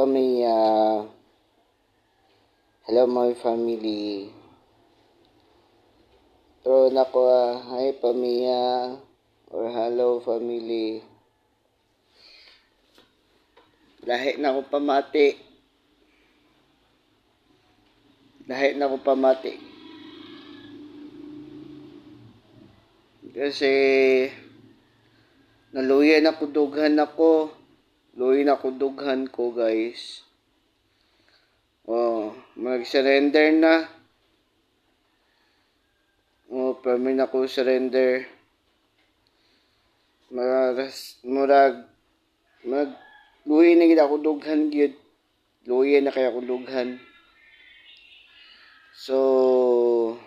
Pamilya. Hello my family. Pero nako, hi Pamilya. Or hello family. Lahi na ko pamati. Kasi naluyan ako dughan ako. Luyan ako dughan ko guys. Oh, mag-surrender na. Oh, permin ako surrender. Luyan na gid ako dughan gyud. Luyan na kaya ako dughan. So,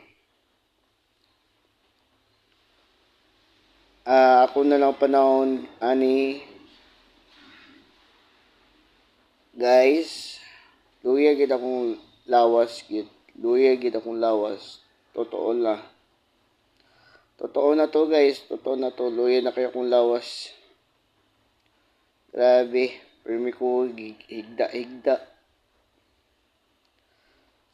ako na lang panahon ani guys. Luya gid akong lawas gid. Luya gid akong lawas. Totoo na to guys. Totoo na to. Luya na kayo akong lawas. Grabe. Permi ko higda.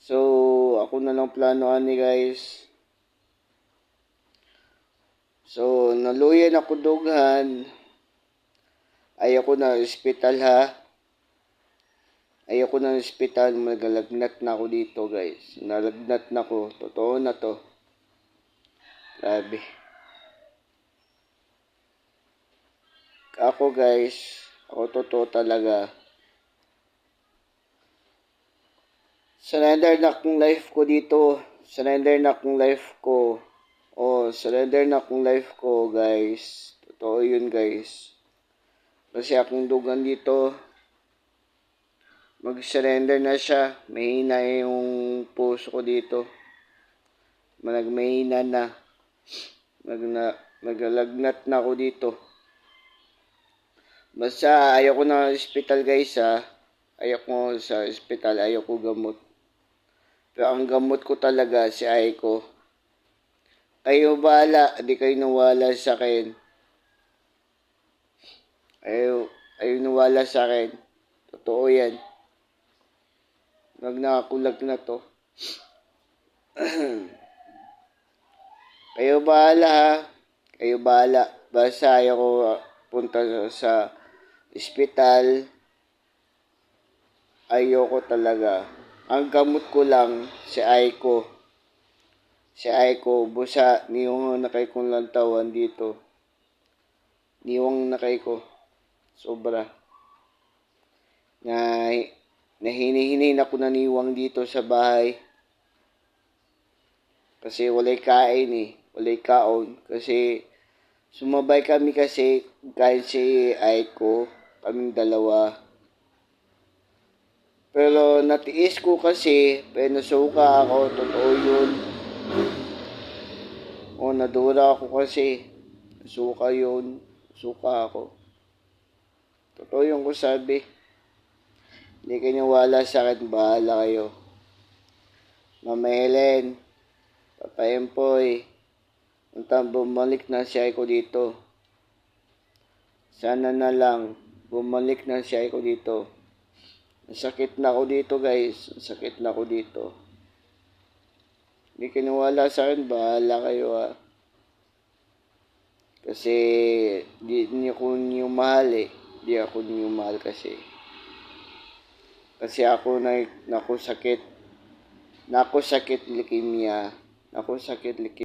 So, ako na lang plano ani guys. So, naluyan ako dughan. Ayoko na ospital ha. Ayoko na ospital. Nagalagnat na ako dito guys. Nalagnat na ako. Totoo na to. Grabe. Ako guys. Ako totoo talaga. Surrender na akong life ko dito. Surrender na akong life ko. Oh, surrender na akong life ko, guys. Totoo yun, guys. Kasi akong dugan dito, mag-surrender na siya. Mahina yung puso ko dito. Mahina na. Nagalagnat na ako dito. Basta ayoko na hospital, guys, ha. Ayoko sa hospital. Ayoko gamot. Pero ang gamot ko talaga, si Aiko. Kayo bahala, di kayo nawala sa akin. Ayaw nawala sa akin. Totoo yan. Nakakulag na to. Kayo bahala ha. Kayo bahala. Basta ayaw punta sa ospital. Ayoko talaga. Ang gamot ko lang, si Aiko. Si Aiko, busa, niwang nakay kong lantawan dito. Niwang nakay ko. Sobra. Nahinihinay na ko na niwang dito sa bahay. Kasi walay kain eh. Walay kaon. Kasi sumabay kami kasi kahit si Aiko, kaming dalawa. Pero natiis ko kasi, pero nasuka ako, totoo yun. O, nadura ako kasi. Suka yun. Suka ako. Totoo yung ko sabi. Hindi kayo wala sa akin. Bahala kayo. Mama Helen. Papa Empoy. Bumalik na siya ko dito. Sana na lang. Bumalik na siya ko dito. Sakit na ako dito guys. Sakit na ako dito. Hindi kiniwala sa akin, bahala kayo ha. Kasi di ako niyo mahal eh. Di ako niyo mahal kasi. Kasi ako sakit leukemia.